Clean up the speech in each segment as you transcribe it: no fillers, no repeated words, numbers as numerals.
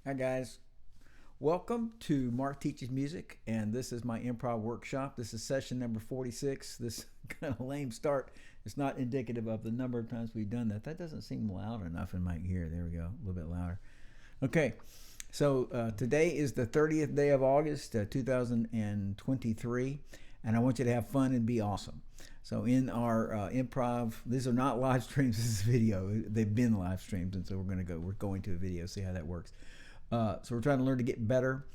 Hi guys, welcome to Mark Teaches Music, and this is my improv workshop. This is session number 46. This kind of lame start is not indicative of the number of times we've done that. That doesn't seem loud enough in my ear. There we go, a little bit louder. Okay, so today is the 30th day of August, 2023, and I want you to have fun and be awesome. So in our improv, these are not live streams. This is video. They've been live streams, and so we're going to a video, see how that works. So we're trying to learn to get better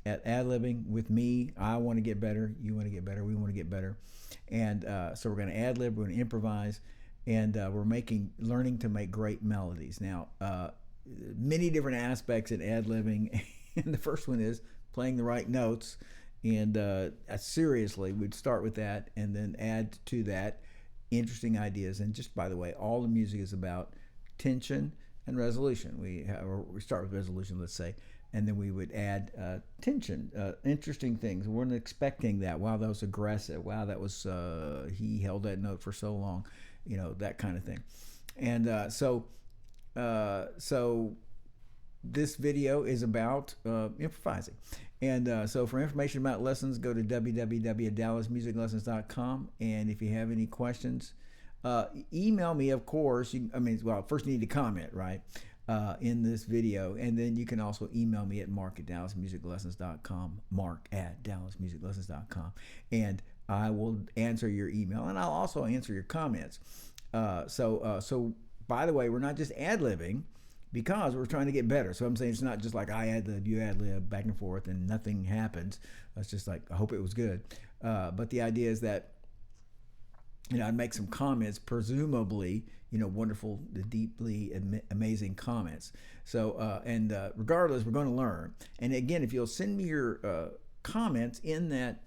at ad-libbing with me. I want to get better. You want to get better. We want to get better. And so we're going to ad-lib. We're going to improvise. And we're learning to make great melodies. Now, many different aspects in ad-libbing. And the first one is playing the right notes. And seriously, we'd start with that and then add to that interesting ideas. And just by the way, all the music is about tension and resolution. We start with resolution, let's say, and then we would add tension, interesting things. We weren't expecting that. Wow, that was aggressive. Wow, that was he held that note for so long, that kind of thing. And so this video is about improvising. And so for information about lessons, go to www.dallasmusiclessons.com. And if you have any questions, email me, of course. First you need to comment, right, in this video. And then you can also email me at mark@dallasmusiclessons.com, mark@dallasmusiclessons.com. And I will answer your email, and I'll also answer your comments. So by the way, we're not just ad-libbing, because we're trying to get better. So I'm saying it's not just like I ad-lib, you ad-lib, back and forth, and nothing happens. It's just like, I hope it was good. But the idea is that, I'd make some comments, presumably, wonderful, deeply amazing comments. So, regardless, we're going to learn. And again, if you'll send me your comments in that,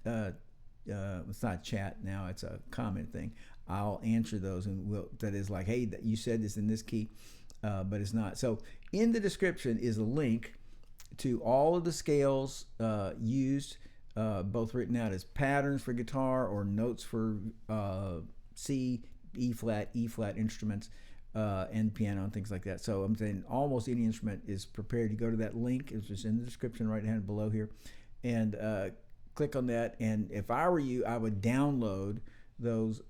it's not chat now, it's a comment thing, I'll answer those. And that is like, hey, you said this in this key, but it's not. So in the description is a link to all of the scales used, both written out as patterns for guitar or notes for C, E flat instruments, and piano and things like that. So I'm saying almost any instrument is prepared. You go to that link, it's just in the description right hand below here, and click on that. And if I were you, I would download those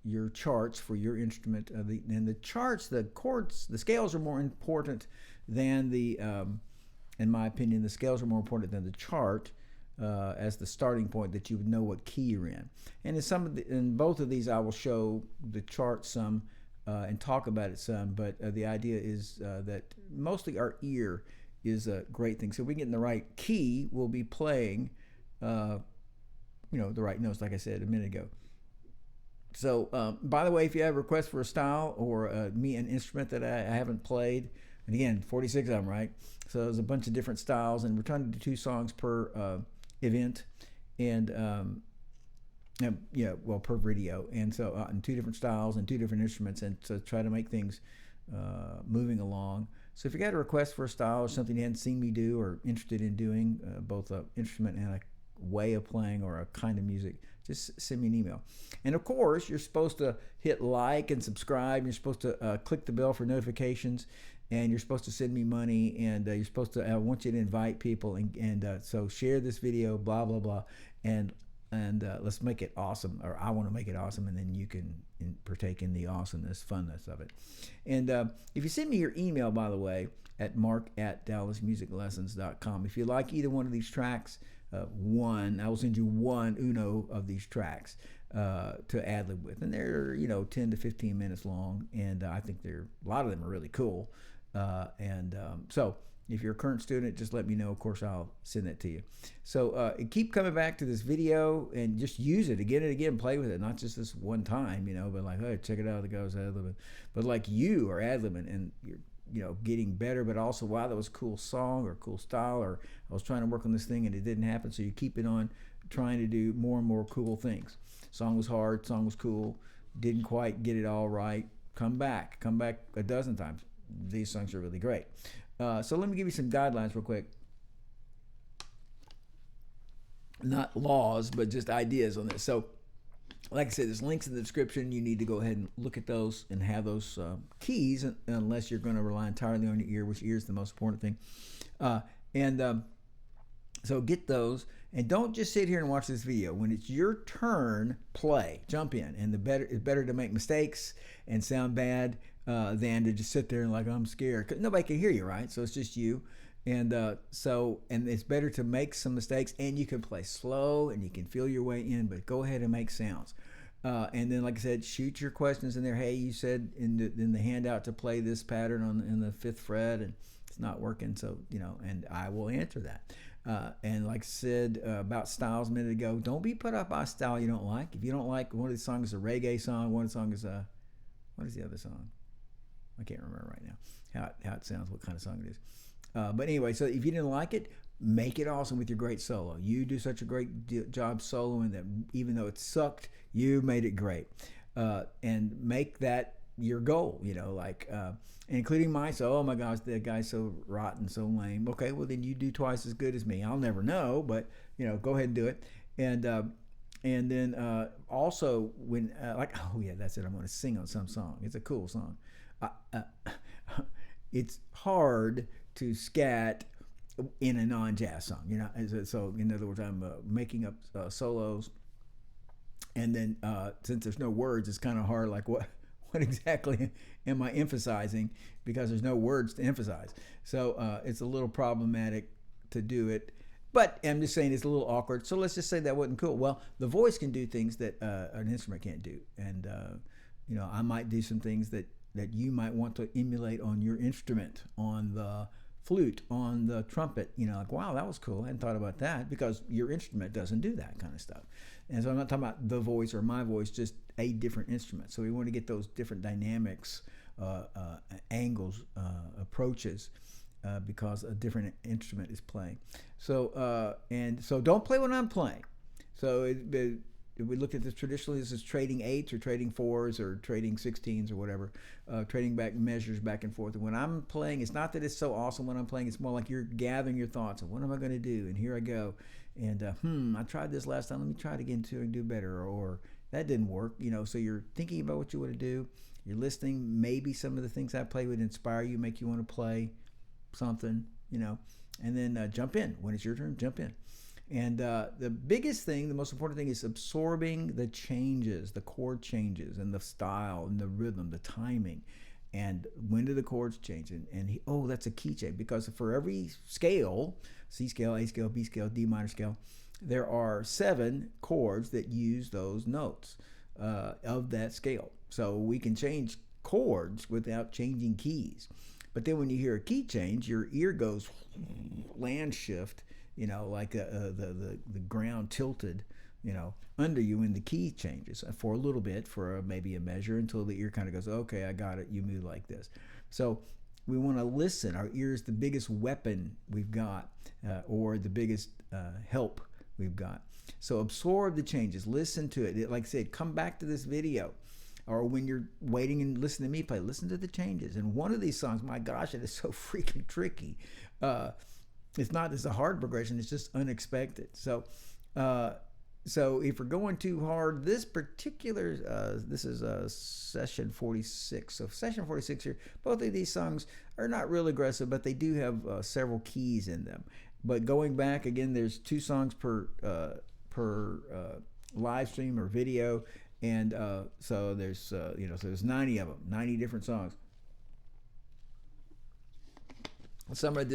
your charts for your instrument. And the charts, the chords, the scales are more important than the, in my opinion, the scales are more important than the chart. As the starting point, that you would know what key you're in. And in both of these, I will show the chart some and talk about it some. But the idea is that mostly our ear is a great thing. So if we get in the right key, we'll be playing, the right notes, like I said a minute ago. So by the way, if you have a request for a style or an instrument that I haven't played, and again, 46 of them, right? So there's a bunch of different styles, and we're trying to do 2 songs per event, and per video, and so in 2 different styles and 2 different instruments, and so try to make things moving along. So if you got a request for a style or something you hadn't seen me do or interested in doing, both an instrument and a way of playing or a kind of music, just send me an email. And of course, you're supposed to hit like and subscribe. You're supposed to click the bell for notifications, and you're supposed to send me money, and you're supposed to, I want you to invite people, and so share this video, blah blah blah, and let's make it awesome, or I want to make it awesome, and then you can partake in the awesomeness, funness of it. And if you send me your email, by the way, at mark@dallasmusiclessons.com, if you like either one of these tracks, I will send you uno of these tracks to ad-lib with, and they're 10 to 15 minutes long, and I think a lot of them are really cool. So if you're a current student, just let me know. Of course, I'll send that to you. So keep coming back to this video and just use it again and again. Play with it, not just this one time, but like, hey, check it out, the guy's ad-libbing. But like, you are ad-libbing, and you're getting better, but also, wow, that was a cool song or cool style, or I was trying to work on this thing and it didn't happen. So you keep it on, trying to do more and more cool things. Song was hard, song was cool, didn't quite get it all right. Come back a dozen times. These songs are really great. So let me give you some guidelines real quick. Not laws, but just ideas on this. So Like I said, there's links in the description. You need to go ahead and look at those and have those keys, unless you're going to rely entirely on your ear, which ear is the most important thing. And so get those, and don't just sit here and watch this video. When it's your turn, play, jump in. And it's better to make mistakes and sound bad than to just sit there and like, I'm scared. 'Cause nobody can hear you, right? So it's just you. And and it's better to make some mistakes, and you can play slow and you can feel your way in, but go ahead and make sounds. And then, like I said, shoot your questions in there. Hey, you said in the handout to play this pattern in the 5th fret, and it's not working. So, and I will answer that. And like I said about styles a minute ago, don't be put up by a style you don't like. If you don't like one of the songs is a reggae song, one of the songs is what is the other song? I can't remember right now how it sounds, what kind of song it is. But anyway, so if you didn't like it, make it awesome with your great solo. You do such a great job soloing that even though it sucked, you made it great. And make that your goal, including my solo. Oh my gosh, that guy's so rotten, so lame. Okay, well then you do twice as good as me. I'll never know, but go ahead and do it. And then also when oh yeah, that's it. I'm going to sing on some song. It's a cool song. It's hard to scat in a non-jazz song, so in other words, I'm making up solos, and then since there's no words, it's kind of hard, like what exactly am I emphasizing, because there's no words to emphasize. So it's a little problematic to do it, but I'm just saying it's a little awkward. So let's just say that wasn't cool. Well, the voice can do things that an instrument can't do, and I might do some things that you might want to emulate on your instrument, on the flute, on the trumpet, like, wow, that was cool. I hadn't thought about that, because your instrument doesn't do that kind of stuff. And so I'm not talking about the voice or my voice, just a different instrument. So we want to get those different dynamics, angles, approaches, because a different instrument is playing. So so don't play when I'm playing. So if we look at this traditionally, this is trading 8s or trading 4s or trading 16s or whatever, trading back measures back and forth. And when I'm playing, it's not that it's so awesome when I'm playing, it's more like you're gathering your thoughts of what am I going to do, and here I go. And I tried this last time, let me try it again too and do better, or that didn't work. So you're thinking about what you want to do, you're listening, maybe some of the things I play would inspire you, make you want to play something, and then jump in. When it's your turn, jump in. And the biggest thing, the most important thing, is absorbing the changes, the chord changes, and the style, and the rhythm, the timing, and when do the chords change. And that's a key change, because for every scale, C scale, A scale, B scale, D minor scale, there are 7 chords that use those notes of that scale. So we can change chords without changing keys. But then when you hear a key change, your ear goes land shift, like the ground tilted, under you, and the key changes for a little bit, for maybe a measure, until the ear kind of goes, okay, I got it, you move like this. So we want to listen. Our ear is the biggest weapon we've got, or the biggest help we've got. So absorb the changes, listen to it. Like I said, come back to this video, or when you're waiting and listening to me play, listen to the changes. And one of these songs, my gosh, it is so freaking tricky. It's a hard progression, it's just unexpected. So if we're going too hard, this particular, this is session 46. So session 46 here, both of these songs are not real aggressive, but they do have several keys in them. But going back again, there's 2 songs per live stream or video. And so there's, so there's 90 of them, 90 different songs. Some of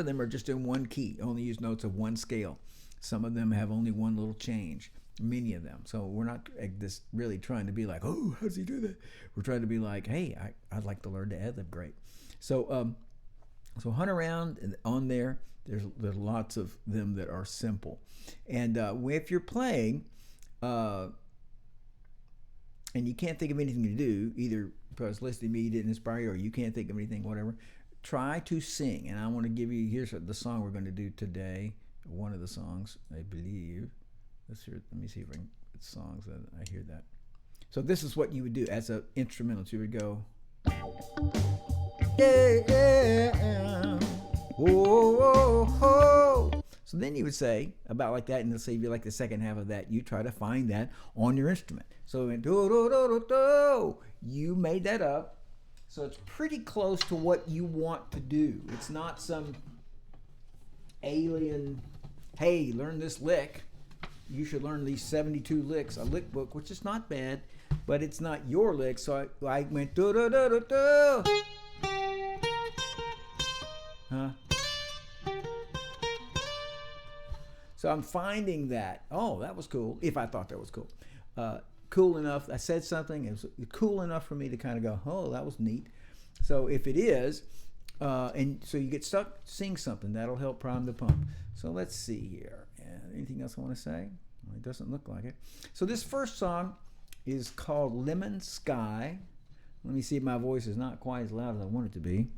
them are just in one key, only use notes of one scale. Some of them have only one little change, many of them. So we're not just really trying to be like, oh, how does he do that? We're trying to be like, hey, I'd like to learn to Adlib great. So hunt around and on there. There's lots of them that are simple. And if you're playing, and you can't think of anything to do, either because listening to me didn't inspire you, or you can't think of anything, whatever, try to sing. And I want to give you, here's the song we're going to do today. One of the songs, I believe. Let me see if I can get songs that I hear that. So this is what you would do as an instrumental. So you would go, yeah, yeah, oh, oh, oh. So So then you would say about like that, and let's say if you like the second half of that, you try to find that on your instrument. So in do do do do do, you made that up. So it's pretty close to what you want to do. It's not some alien, hey, learn this lick. You should learn these 72 licks, a lick book, which is not bad, but it's not your lick. So I went do do do do do. Huh? So I'm finding that, oh, that was cool, if I thought that was cool. Cool enough, I said something, it was cool enough for me to kind of go, oh, that was neat. So if it is, and so you get stuck, sing something, that'll help prime the pump. So let's see here. Anything else I want to say? Well, it doesn't look like it. So this first song is called Lemon Sky. Let me see if my voice is not quite as loud as I want it to be.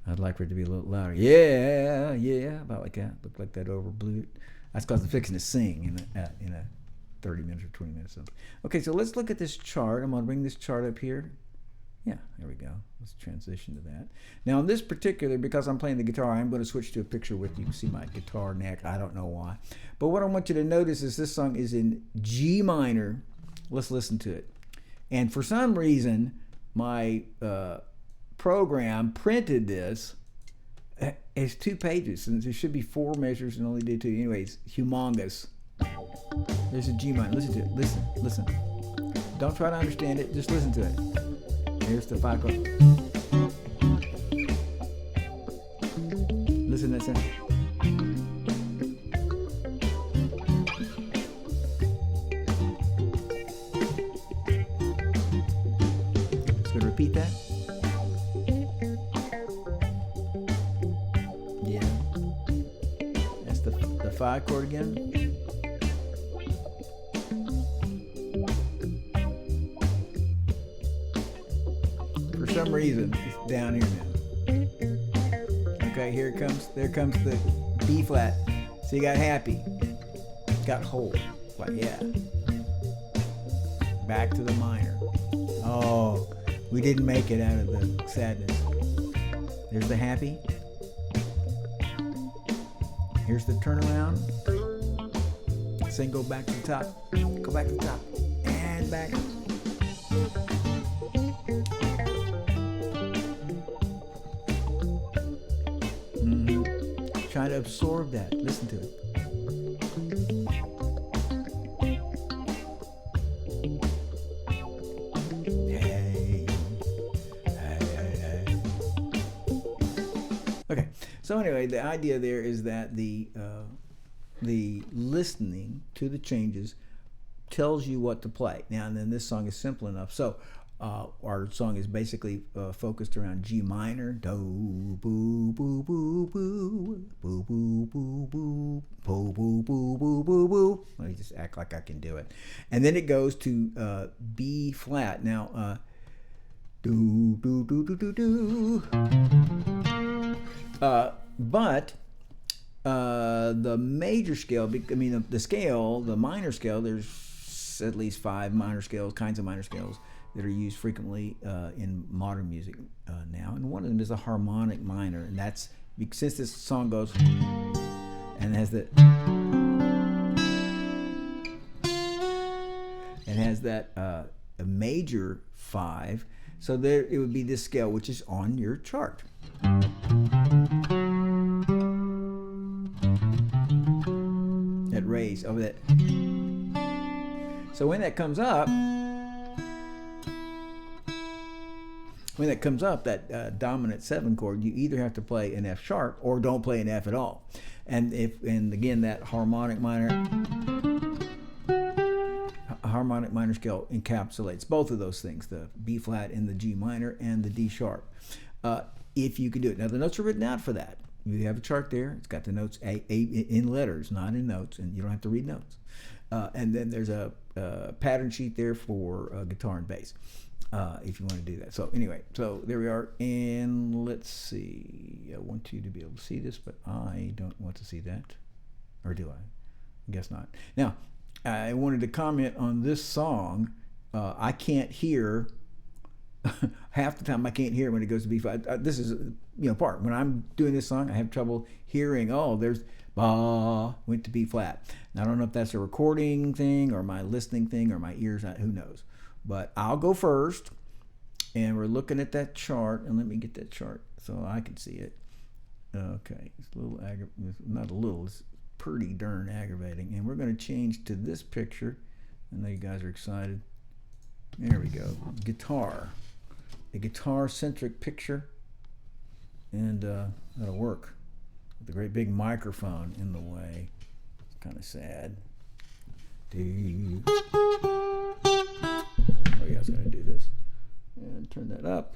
I'd like for it to be a little louder. Yeah, yeah, about like that. Looked like that overblew it. That's because I'm fixing to sing in a 30 minutes or 20 minutes. Something. Okay, so let's look at this chart. I'm going to bring this chart up here. Yeah, there we go. Let's transition to that. Now, in this particular, because I'm playing the guitar, I'm going to switch to a picture with you. You can see my guitar neck. I don't know why. But what I want you to notice is this song is in G minor. Let's listen to it. And for some reason, my program printed this as 2 pages. And there should be 4 measures and only did 2. Anyways, humongous. There's a G minor. Listen to it. Listen, listen. Don't try to understand it. Just listen to it. Here's the 5 chord. Listen to that sound. Just gonna repeat that. Yeah. That's the 5 chord again. For some reason, it's down here now. Okay, here it comes. There comes the B flat. So you got happy. Got whole. Like, yeah. Back to the minor. Oh, we didn't make it out of the sadness. There's the happy. Here's the turnaround. Sing, go back to the top. Go back to the top. And back. Try to absorb that. Listen to it. Hey, hey, hey. Okay. So anyway, the idea there is that the listening to the changes tells you what to play. Now, and then this song is simple enough. So our song is basically focused around G minor, do, boo, boo, boo, boo, boo, boo, boo, boo, boo, boo, boo, boo, boo, boo. Let me just act like I can do it. And then it goes to B flat. Now, do, do, do, do, do, do. But the major scale, I mean, the scale, the minor scale, there's at least 5 minor scales, kinds of minor scales that are used frequently in modern music now, and one of them is a harmonic minor, and that's since this song goes and has that a major 5, so there it would be this scale which is on your chart. That raise over that. So when that comes up. When that comes up, that dominant 7 chord, you either have to play an F sharp or don't play an F at all. And again, that harmonic minor scale encapsulates both of those things, the B flat and the G minor and the D sharp. If you can do it. Now the notes are written out for that. You have a chart there. It's got the notes A in letters, not in notes, and you don't have to read notes. And then there's a pattern sheet there for guitar and bass. If you want to do that. So anyway, so there we are, and let's see. I want you to be able to see this, but I don't want to see that, or do I? I guess not. Now, I wanted to comment on this song. I can't hear half the time I can't hear when it goes to B flat. This is part when I'm doing this song, I have trouble hearing. Oh, there's ba went to B flat. Now, I don't know if that's a recording thing or my listening thing or my ears. Who knows? But I'll go first, and we're looking at that chart. And let me get that chart so I can see it. Okay, it's a little not a little. It's pretty darn aggravating. And we're going to change to this picture. I know you guys are excited. There we go. Guitar. A guitar-centric picture. And that'll work. With a great big microphone in the way. It's kind of sad. Oh yeah, I was going to do this. And turn that up.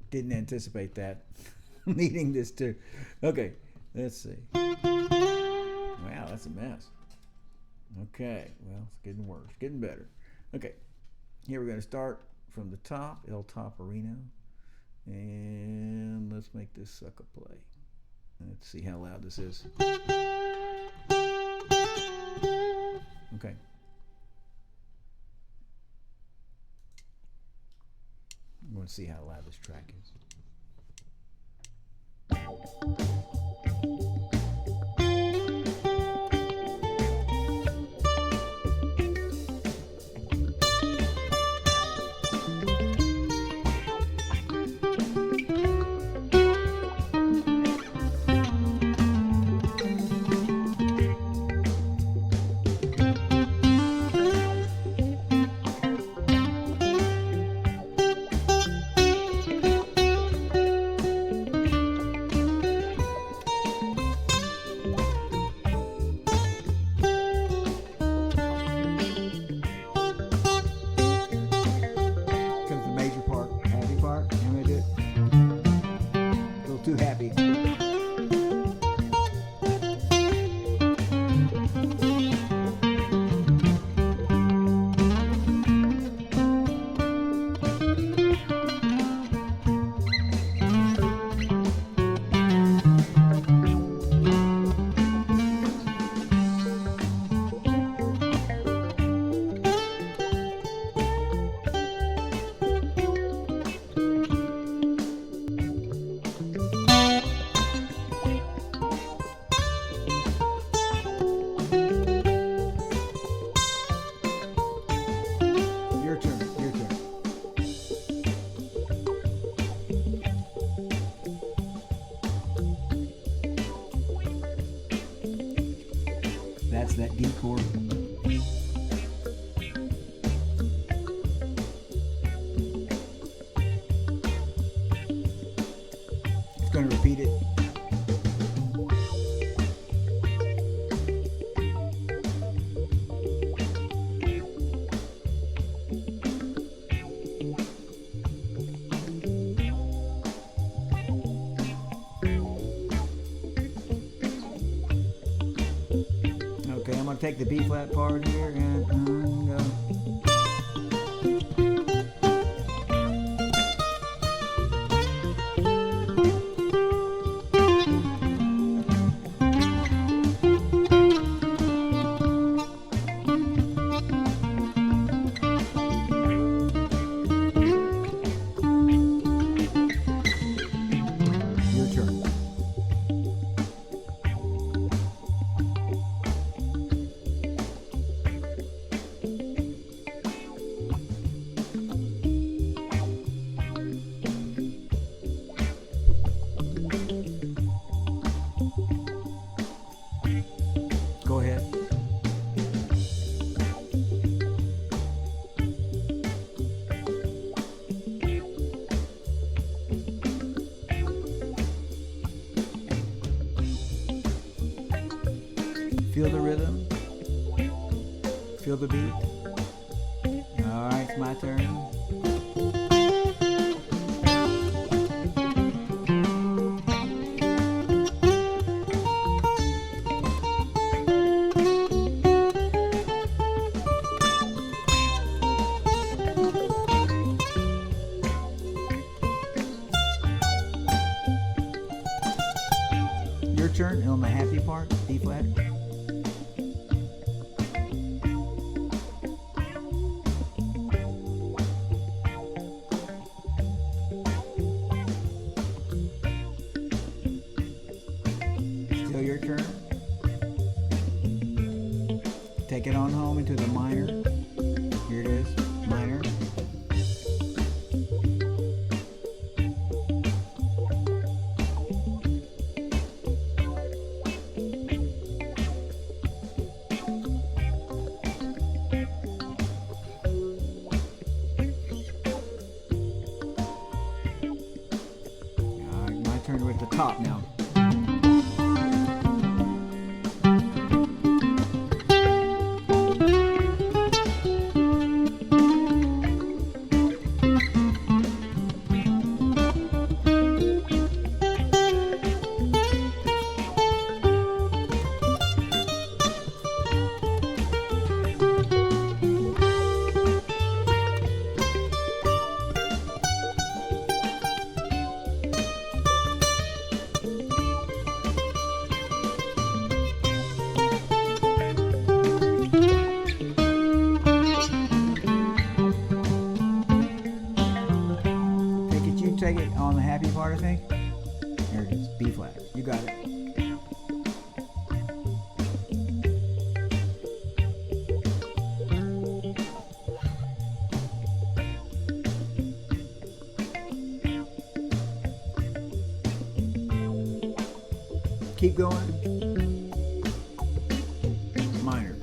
Didn't anticipate that. Needing this too. Okay, let's see. Wow, that's a mess. Okay, well, it's getting worse, getting better. Okay, here we're going to start from the top, El Toporino. And let's make this sucker play. Let's see how loud this is. Okay. I'm going to see how loud this track is. Too happy. That's that D chord. It's going to repeat it. Okay, I'm going to take the B flat part here and go. Your turn. Go ahead. Feel the rhythm. Feel the beat. All right, it's my turn. turn on the happy part, B flat. Still your turn. Take it on home into the minor. Here it is, minor. My turn with the top now. Take it on the happy part, I think. There it is, B flat. You got it. Keep going. Minor.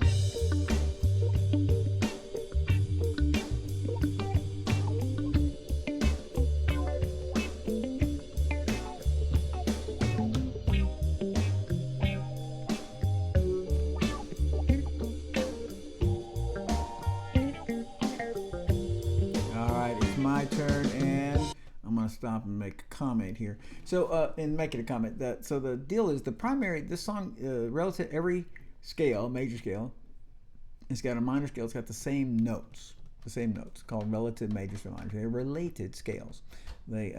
My turn, and I'm going to stop and make a comment here. So, in making a comment, so the deal is this song, relative every scale, major scale, it's got a minor scale. It's got the same notes, called relative majors to minors. They're related scales. They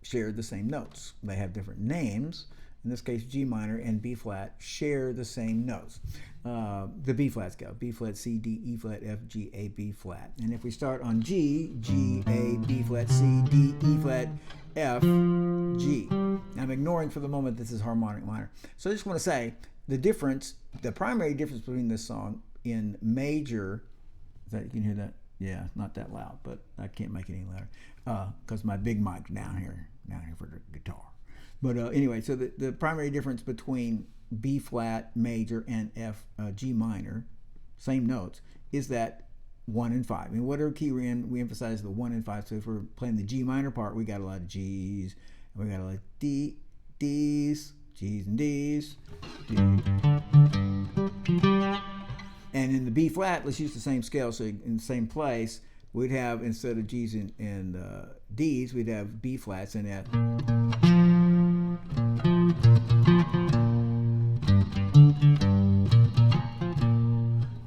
share the same notes. They have different names. In this case, G minor and B flat share the same notes. The B flat scale, B flat, C, D, E flat, F, G, A, B flat. And if we start on G, G, A, B flat, C, D, E flat, F, G. I'm ignoring for the moment this is harmonic minor. So I just want to say the primary difference between this song in major, you can hear that? Yeah, not that loud, but I can't make it any louder because my big mic's down here for the guitar. But anyway, so the primary difference between B flat major and G minor, same notes, is that 1 and 5. I mean, whatever key we're in, we emphasize the 1 and 5. So if we're playing the G minor part, we got a lot of G's, and we got a lot of D's, G's and D's. And in the B flat, let's use the same scale. So in the same place, we'd have, instead of G's and D's, we'd have B flats and F.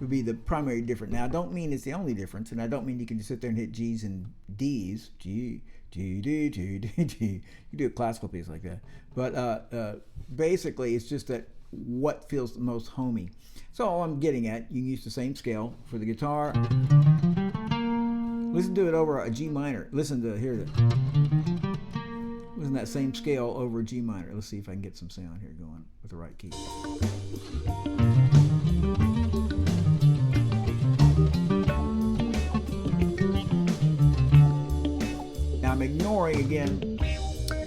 Would be the primary difference. Now, I don't mean it's the only difference, and I don't mean you can just sit there and hit G's and D's. G, G, D, G, D, G. You do a classical piece like that. But basically, it's just that what feels the most homey. So all I'm getting at, you can use the same scale for the guitar. Listen to it over a G minor. Listen to that same scale over a G minor. Let's see if I can get some sound here going with the right key. Now I'm ignoring again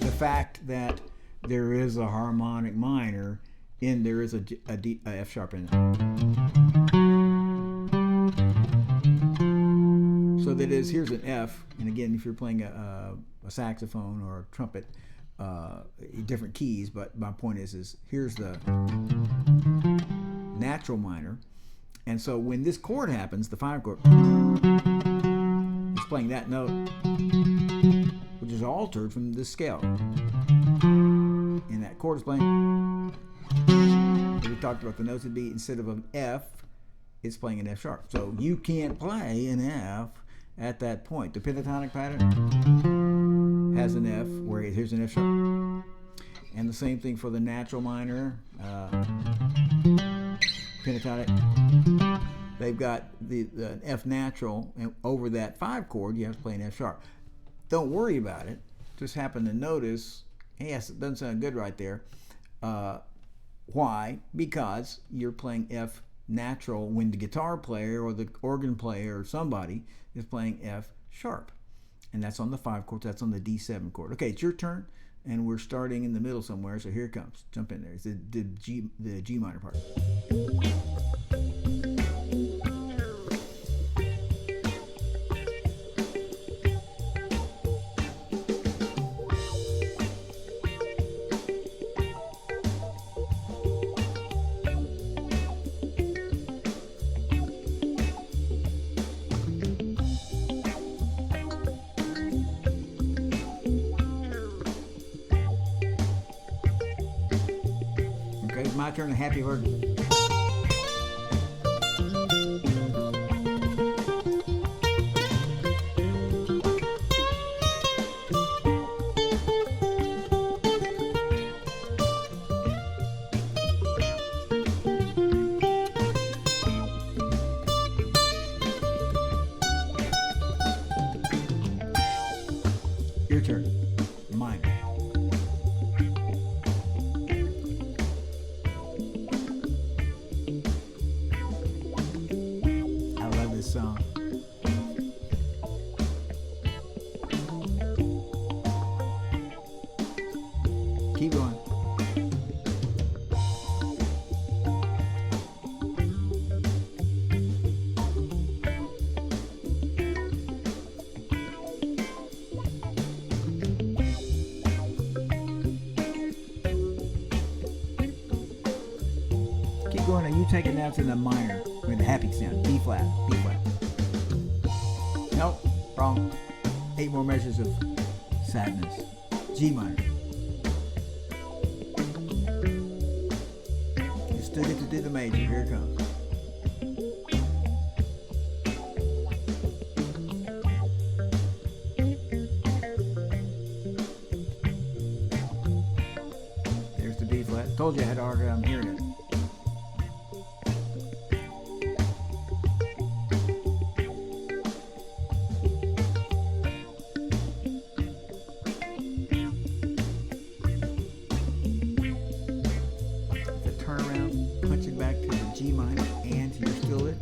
the fact that there is a harmonic minor and there is a F sharp in it. So that is, here's an F, and again, if you're playing a saxophone or a trumpet, different keys, but my point is here's the natural minor, and so when this chord happens, the 5 chord, it's playing that note, which is altered from this scale, and that chord is playing. We talked about the notes would be, instead of an F, it's playing an F sharp. So you can't play an F at that point. The pentatonic pattern has an F, where here's an F sharp. And the same thing for the natural minor, pentatonic. They've got the F natural, and over that 5 chord, you have to play an F sharp. Don't worry about it. Just happen to notice, yes, it doesn't sound good right there. Why? Because you're playing F natural when the guitar player or the organ player or somebody is playing F sharp. And that's on the 5 chord, that's on the D7 chord. Okay, it's your turn, and we're starting in the middle somewhere, so here it comes. Jump in there. It's the G minor part. Okay, it's my turn, a happy word. Your turn. Mine. I love this song. Keep going. Keep going, and you take it now to the minor with the happy sound. B flat, B flat. Nope, wrong. 8 more measures of sadness. G minor. You still get to do the major. Here it comes. There's the B flat. Told you I had a hard time hearing it. Punch it back to the G minor and to your still lid.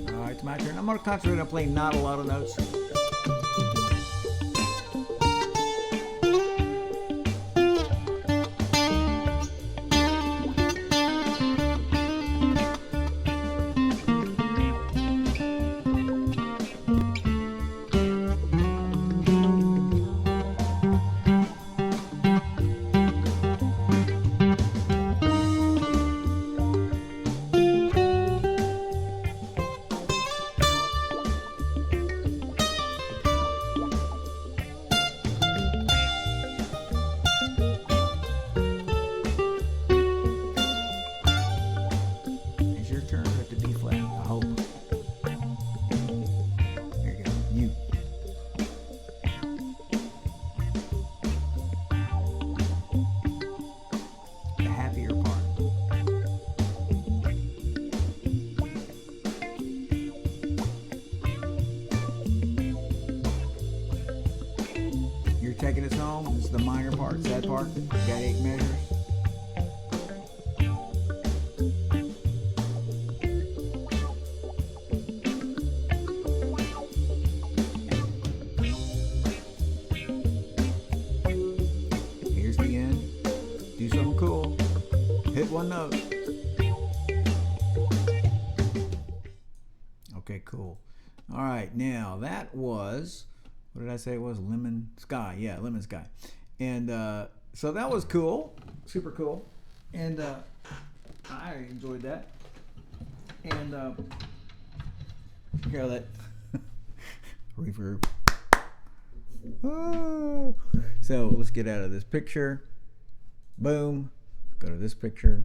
Alright, it's my turn. I'm going to concentrate on playing not a lot of notes. Taking us home. This is the minor part, sad part. Got 8 measures. Here's the end. Do something cool. Hit one note. Okay, cool. All right, now that was, what did I say it was? Lemon Sky. Yeah, Lemon Sky. And so that was cool. Super cool. And I enjoyed that. And hear that reverb. So let's get out of this picture. Boom. Go to this picture.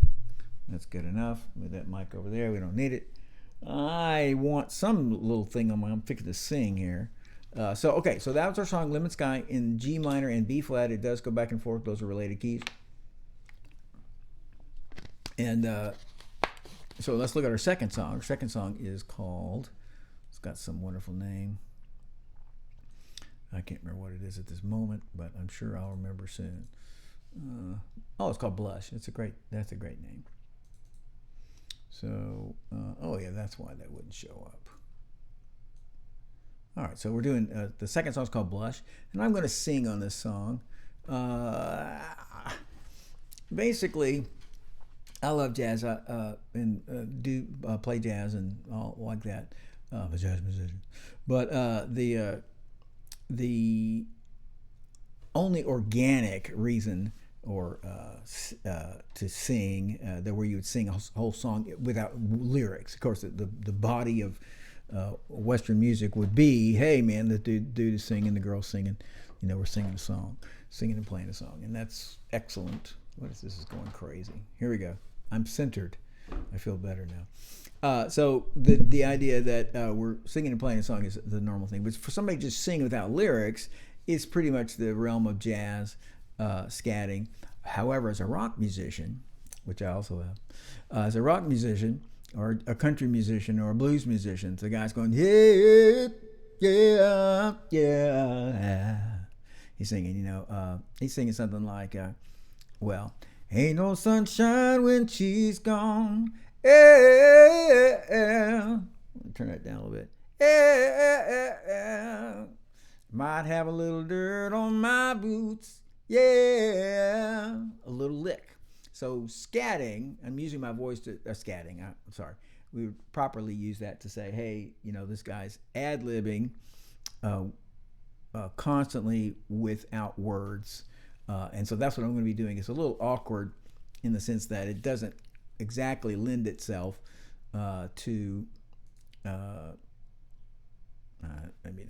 That's good enough. Move that mic over there. We don't need it. I want some little thing on I'm fixing to sing here. So that was our song Lemon Sky in G minor and B flat. It does go back and forth. Those are related keys. And so let's look at our second song. Our second song is called, it's got some wonderful name. I can't remember what it is at this moment, but I'm sure I'll remember soon. It's called Blush. That's a great name. So, that's why that wouldn't show up. All right, so we're doing, the second song is called Blush, and I'm going to sing on this song. Basically, I love jazz and do play jazz and all like that. I'm a jazz musician. But the only organic reason or to sing where you would sing a whole song without lyrics. Of course, the body of Western music would be, hey man, the dude is singing, the girl's singing, we're singing a song, singing and playing a song, and that's excellent. This is going crazy. Here we go. I'm centered. I feel better now. So the idea that we're singing and playing a song is the normal thing, but for somebody just singing without lyrics is pretty much the realm of jazz, scatting. However, as a rock musician, which I also have, as a rock musician or a country musician or a blues musician, the guy's going, yeah, yeah, yeah. He's singing, he's singing something like, ain't no sunshine when she's gone. Yeah. Turn that down a little bit. Yeah. Might have a little dirt on my boots. Yeah. A little lick. So scatting, I'm using my voice to, scatting, I'm sorry. We would properly use that to say, hey, this guy's ad-libbing constantly without words. And so that's what I'm going to be doing. It's a little awkward in the sense that it doesn't exactly lend itself to,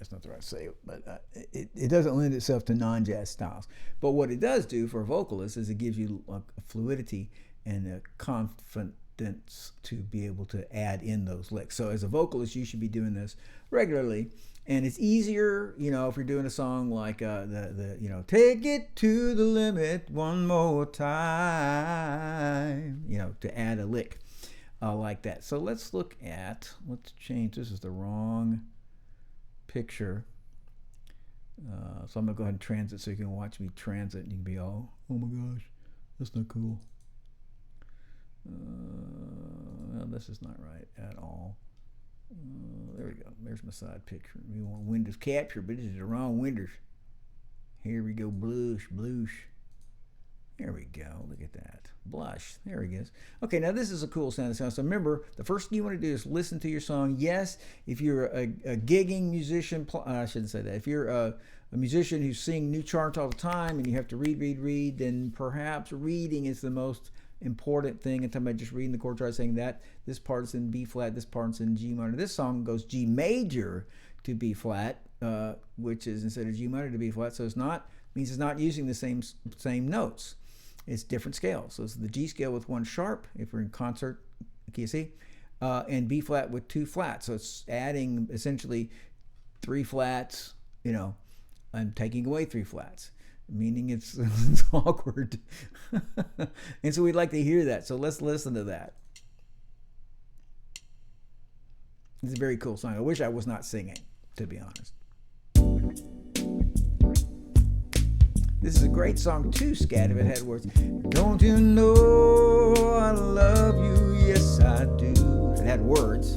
that's not the right say, but it doesn't lend itself to non-jazz styles. But what it does do for a vocalist is it gives you a fluidity and a confidence to be able to add in those licks. So as a vocalist, you should be doing this regularly. And it's easier, if you're doing a song like take it to the limit one more time, to add a lick like that. So let's change. This is the wrong picture. So I'm going to go ahead and transit so you can watch me transit and you can be all, oh my gosh, that's not cool. This is not right at all. There we go. There's my side picture. We want Windows capture, but this is the wrong Windows. Here we go. Blush. There we go. Look at that. Blush. There he is. Okay, now this is a cool sound. So remember, the first thing you want to do is listen to your song. Yes, if you're a gigging musician, I shouldn't say that. If you're a musician who's singing new charts all the time and you have to read, then perhaps reading is the most important thing. And talking about just reading the chord chart, saying that this part's in B flat, this part's in G minor. This song goes G major to B flat, which is instead of G minor to B flat. So means it's not using the same notes. It's different scales. So it's the G scale with one sharp, if we're in concert, key C, and B flat with two flats. So it's adding essentially three flats, and taking away three flats, meaning it's awkward. And so we'd like to hear that. So let's listen to that. It's a very cool song. I wish I was not singing, to be honest. This is a great song to scat if it had words. Don't you know I love you? Yes, I do. If it had words.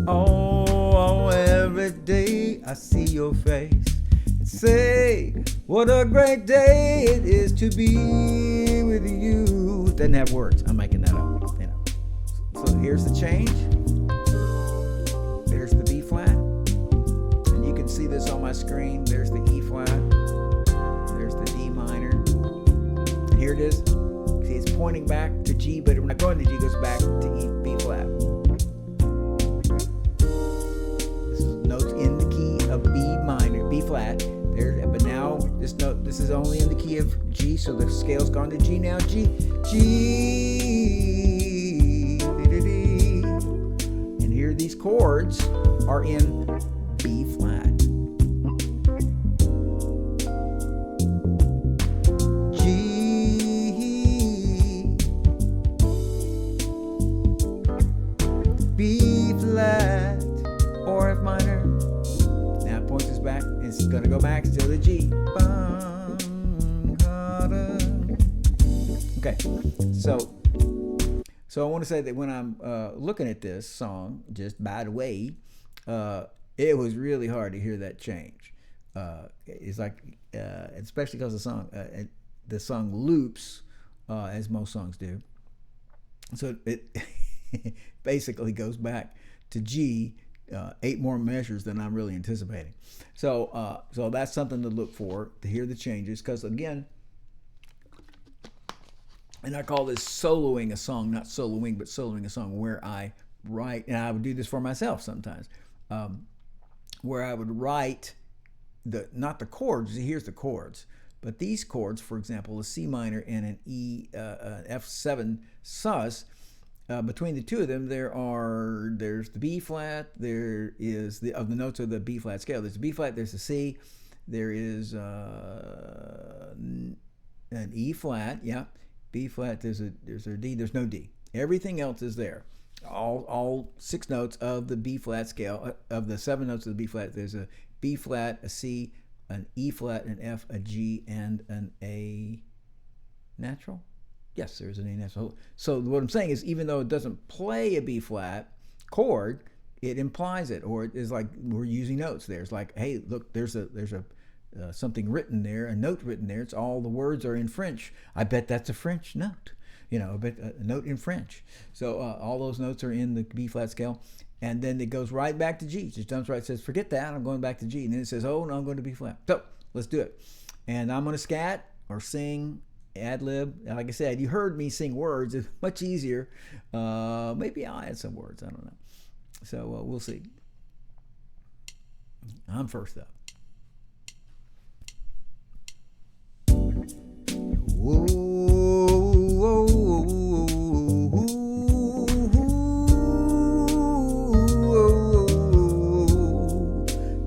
Oh, every day I see your face and say, what a great day it is to be with you. It doesn't have words. I'm making that up. So here's the change. There's the B flat. And you can see this on my screen. There's the E flat. There's the D minor. And here it is. See, it's pointing back to G, but we're not going to G, it goes back to E, B flat. This is notes in the key of B minor, B flat. But now this this is only in the key of G, so the scale's gone to G now. G, and here these chords are in B flat. B flat or F minor. Now it points us back. It's going to go back to the G. Okay, so I want to say that when I'm looking at this song, just by the way, it was really hard to hear that change. It's like, especially because the song loops, as most songs do. So it basically goes back to G 8 more measures than I'm really anticipating. So that's something to look for, to hear the changes, because again, and I call this soloing a song, not soloing, but soloing a song, where I write, and I would do this for myself sometimes, where I would write not the chords, here's the chords, but these chords, for example, a C minor and an F7 sus. Between the two of them, there's the B flat, there is of the notes of the B flat scale. There's a B flat, there's a C, there is an E flat, yeah, B flat, there's a D, there's no D. Everything else is there. All 6 notes of the B flat scale, of the 7 notes of the B flat, there's a B flat, a C, an E flat, an F, a G, and an A natural. Yes, there's an A natural. So what I'm saying is, even though it doesn't play a B flat chord, it implies it, or it is like we're using notes there. It's like, hey, look, there's something written there, a note written there. It's all the words are in French. I bet that's a French note, I bet a note in French. So all those notes are in the B flat scale, and then it goes right back to G. It just jumps right, says, forget that, I'm going back to G, and then it says, oh no, I'm going to B flat. So let's do it, and I'm going to scat or sing. Adlib, like I said, you heard me sing words. It's much easier. Maybe I'll add some words. I don't know. So we'll see. I'm first up. Whoa, whoa, whoa, whoa.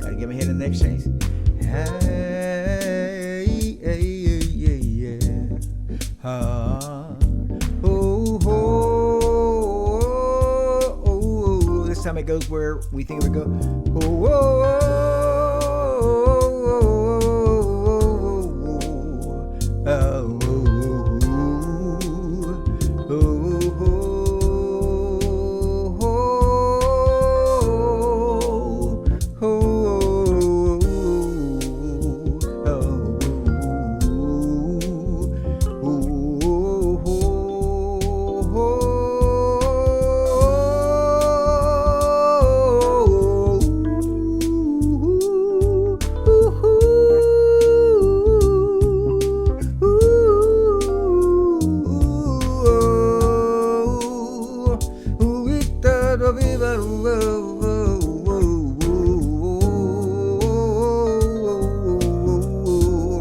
Gotta get my head in the next change. This time it goes where we think it would go.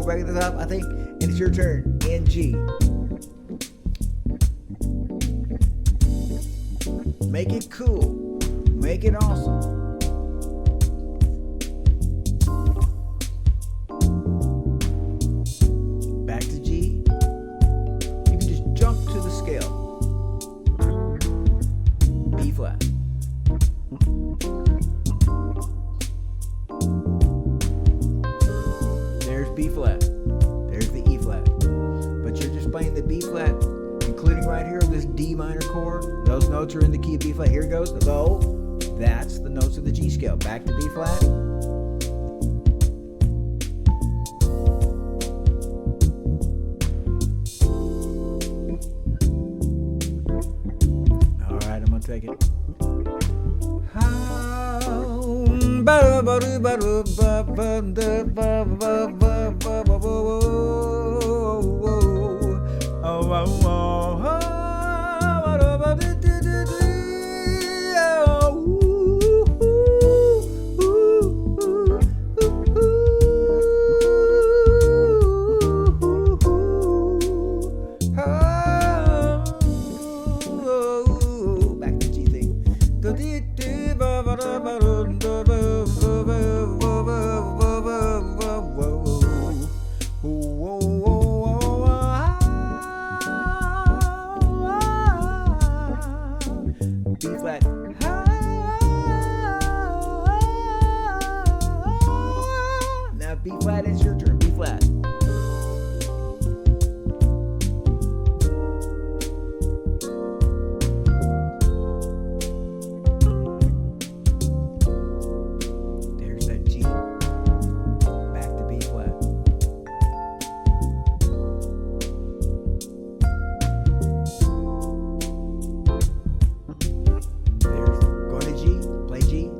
Back at the top, I think, and it's your turn in G. Make it cool. Make it awesome. Back to G. You can just jump to the scale. B flat. There's B flat. There's the E flat. But you're just playing the B flat, including right here this D minor chord. Those notes are in the key of B flat. Here it goes. Though, that's the notes of the G scale. Back to B flat. All right, I'm gonna take it. flat, it's your turn. B flat. There's that G. Back to B flat. There's going to G. Play G.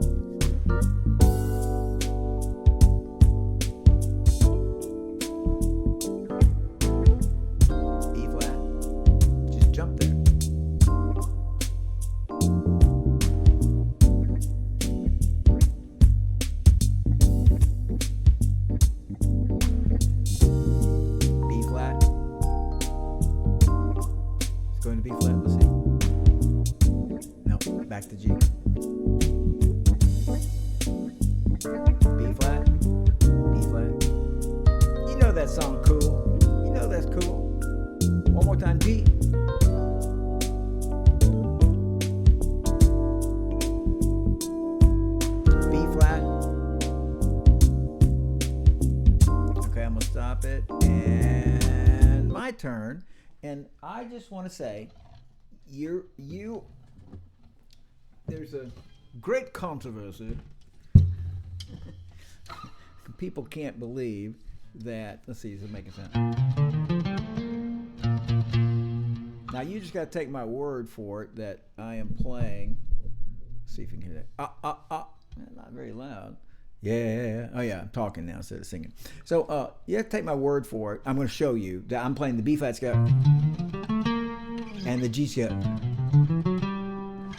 Going to B flat, let's see. No, back to G. B flat, B flat. You know that song cool. You know that's cool. One more time, G. B flat. Okay, I'm gonna stop it. And my turn. And I just want to say, there's a great controversy. People can't believe that. Let's see, does it make a sound? Now you just got to take my word for it that I am playing. Let's see if you can hear that. Not very loud. Yeah. Oh yeah, I'm talking now instead of singing. So you have to take my word for it. I'm going to show you that I'm playing the B flat scale and the G scale.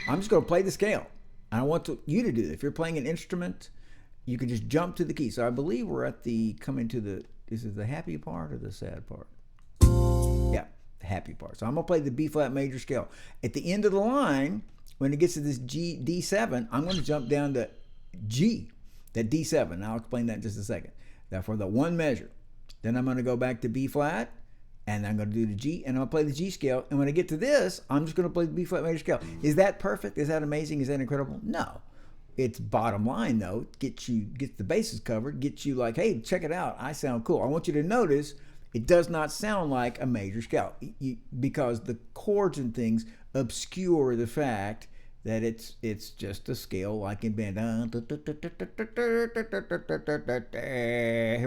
I'm just going to play the scale. I want you to do it. If you're playing an instrument, you can just jump to the key. So I believe we're at the is it the happy part or the sad part? Yeah, the happy part. So I'm going to play the B flat major scale. At the end of the line, when it gets to this G, D7, I'm going to jump down to G. That D7, I'll explain that in just a second. Now for the one measure. Then I'm going to go back to B flat, and I'm going to do the G, and I'm going to play the G scale. And when I get to this, I'm just going to play the B flat major scale. Is that perfect? Is that amazing? Is that incredible? No. It's bottom line though. Get the bases covered. Get you like, hey, check it out. I sound cool. I want you to notice it does not sound like a major scale because the chords and things obscure the fact that it's just a scale like in band. Here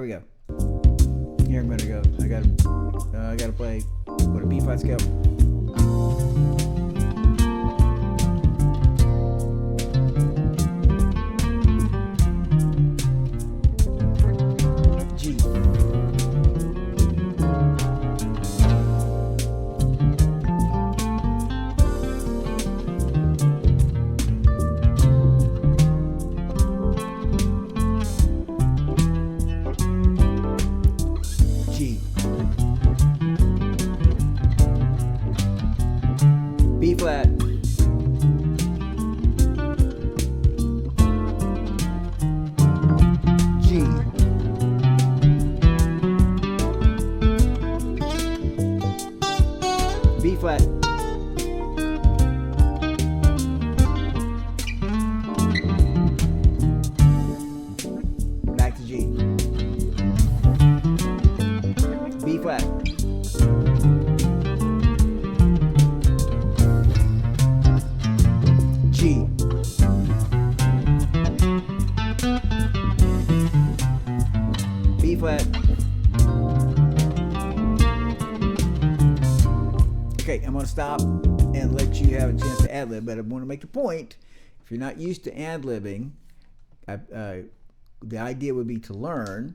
we go. Here I'm gonna go. I gotta play with a B flat scale. G. B flat. G. B flat. Back to G. B flat. G. B flat. Okay, I'm going to stop and let you have a chance to ad lib, but I want to make the point, if you're not used to ad-libbing, the idea would be to learn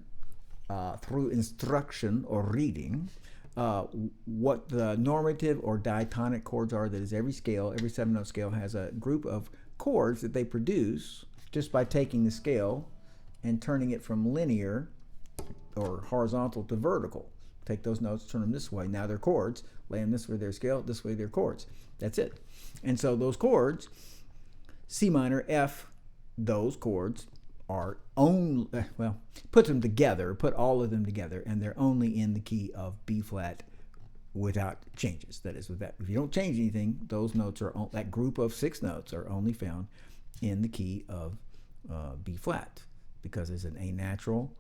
through instruction or reading what the normative or diatonic chords are. That is, every scale, every 7-note scale has a group of chords that they produce just by taking the scale and turning it from linear or horizontal to vertical. Take those notes, turn them this way. Now they're chords. Lay them this way, their scale. This way, they're chords. That's it. And so those chords, C minor, F, those chords are only, well, put them together, put all of them together, and they're only in the key of B flat without changes. That is, with that, if you don't change anything, those notes are, that group of 6 notes are only found in the key of B flat, because it's an A natural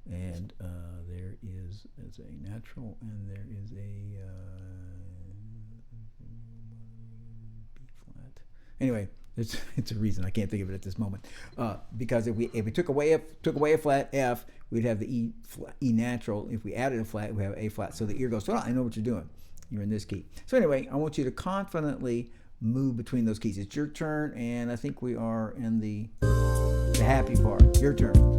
And there is a natural, and there is a B flat. Anyway, it's a reason I can't think of it at this moment. Because if we took away a flat F, we'd have the E natural. If we added a flat, we have A flat. So the ear goes, well, I know what you're doing. You're in this key. So anyway, I want you to confidently move between those keys. It's your turn, and I think we are in the happy part. Your turn.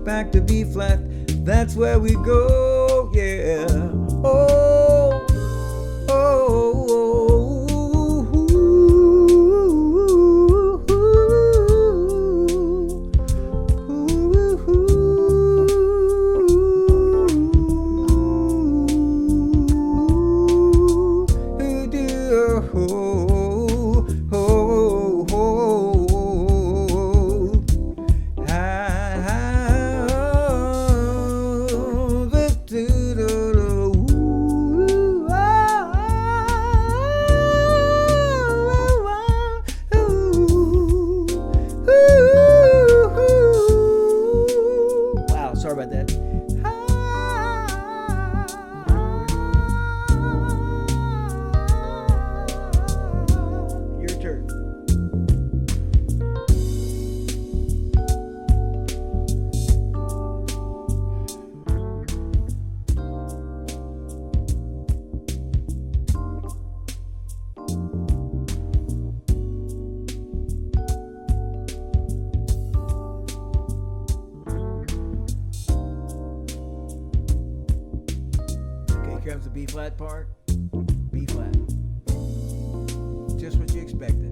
Back to B flat, that's where we go, yeah. Oh, oh, oh, Here comes the B flat part. B flat. Just what you expected.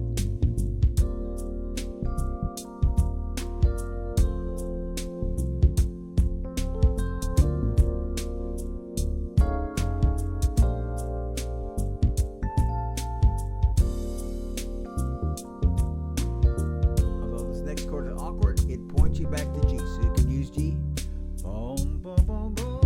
Although this next chord is awkward, it points you back to G, so you can use G. Boom, boom, boom, boom.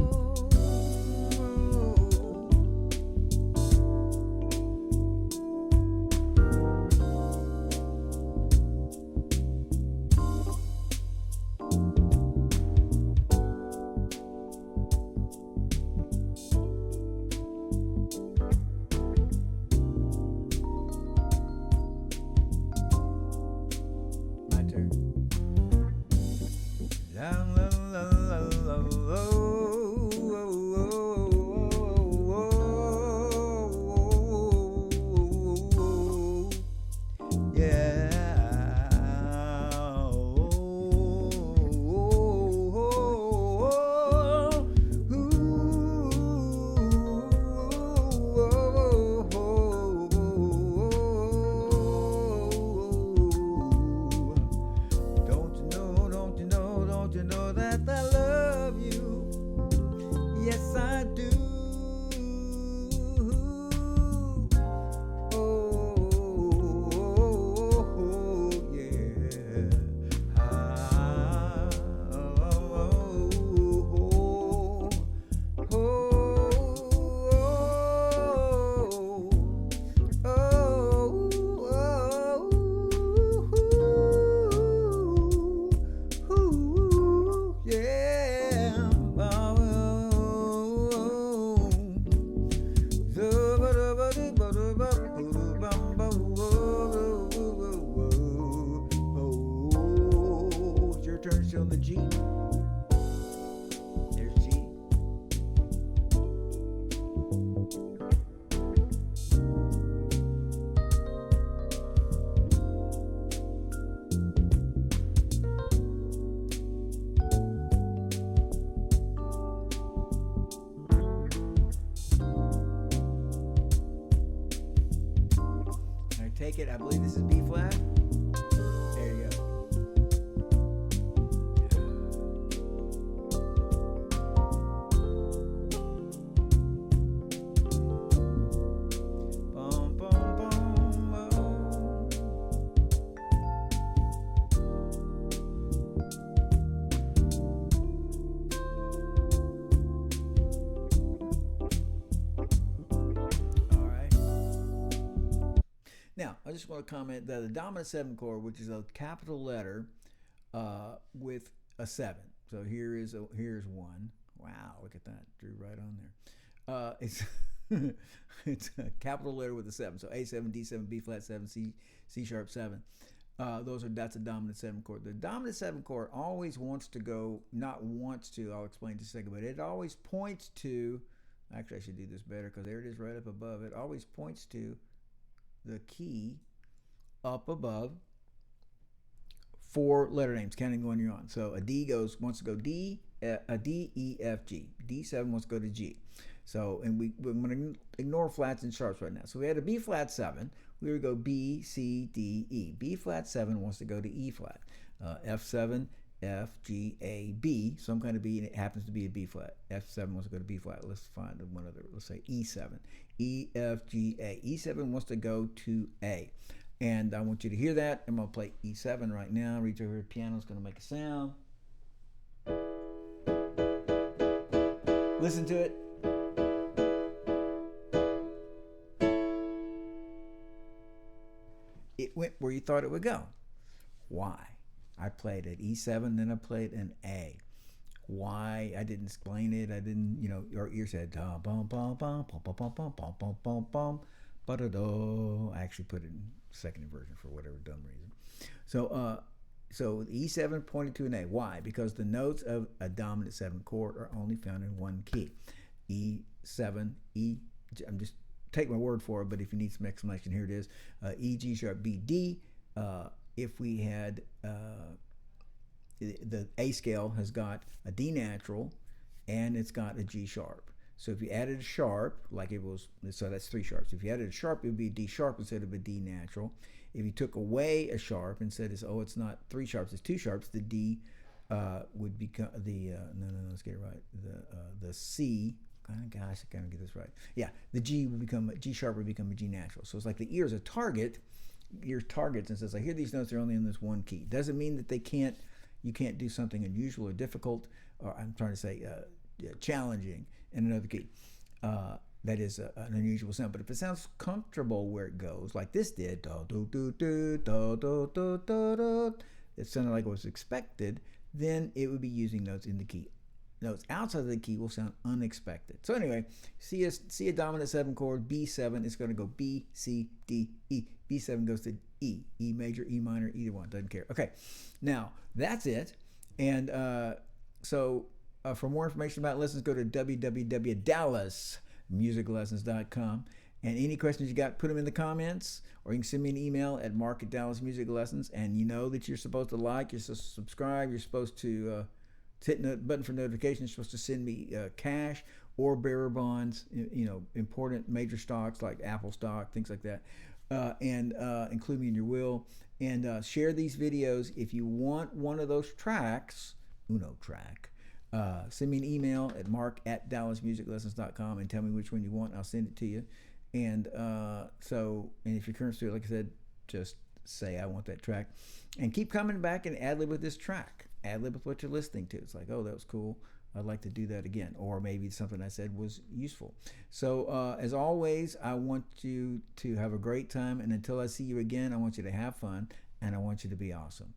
take it. I believe this is B flat. There you go. Boom, boom, boom, boom. All right. Now, I just want to comment that the dominant 7 chord, which is a capital letter with a 7. So here's 1. Wow, look at that. Drew right on there. It's it's a capital letter with a 7. So A7, D7, B flat 7, C sharp 7. That's a dominant 7 chord. The dominant 7 chord always wants to go, not wants to, I'll explain just a second, but it always points to, actually I should do this better because there it is right up above. It always points to the key up above 4 letter names, counting the one you're on. So a D wants to go D, a D, E, F, G. D7 wants to go to G. So, and we're going to ignore flats and sharps right now. So we had a B flat 7. We would go B, C, D, E. B flat 7 wants to go to E flat. F7, F, G, A, B. Some kind of B, and it happens to be a B flat. F7 wants to go to B flat. Let's find one other. Let's say E7. E, F, G, A. E7 wants to go to A. And I want you to hear that. I'm going to play E7 right now. Reach over to the piano. It's going to make a sound. Listen to it. It went where you thought it would go. Why? I played at E7, then I played an A. Why? I didn't explain it. I didn't, your ear said, bum, bum, bum, bum, bum, bum, bum, bum, bum, bum, bum, ba-da-do. I actually put it in second version for whatever dumb reason. So E7 pointed to an A. Why? Because the notes of a dominant 7 chord are only found in one key. E7, E, I'm just take my word for it, but if you need some explanation, here it is. E, G sharp, B, D. If we had the A scale has got a D natural and it's got a G sharp. So if you added a sharp, like it was, so that's 3 sharps. If you added a sharp, it would be a D sharp instead of a D natural. If you took away a sharp and said, it's not 3 sharps, it's 2 sharps, the D would become let's get it right. The C, gosh, I gotta get this right. Yeah, the G sharp would become a G natural. So it's like the ear is a target. Your targets and says, I hear these notes are only in this one key. Doesn't mean that you can't do something unusual or difficult, or I'm trying to say challenging in another key. That is an unusual sound. But if it sounds comfortable where it goes, like this did, do, do, do, do, do, do, do, do, do, it sounded like it was expected, then it would be using notes in the key. Notes outside of the key will sound unexpected. So anyway, see a dominant 7 chord, B7, it's going to go B, C, D, E. B7 goes to E, E major, E minor, either one, doesn't care. Okay, now that's it. And for more information about lessons, go to www.dallasmusiclessons.com. And any questions you got, put them in the comments, or you can send me an email at mark@dallasmusiclessons. And you know that you're supposed to like, you're supposed to subscribe, you're supposed to hit the button for notifications. You're supposed to send me cash or bearer bonds, important major stocks like Apple stock, things like that. And include me in your will. And share these videos. If you want one of those tracks, Uno track, send me an email at mark@dallasmusiclessons.com and tell me which one you want. I'll send it to you. And and if you're current student, like I said, just say I want that track. And keep coming back and ad-lib with this track. Ad-lib with what you're listening to. It's like, oh, that was cool. I'd like to do that again. Or maybe something I said was useful. So as always, I want you to have a great time. And until I see you again, I want you to have fun. And I want you to be awesome.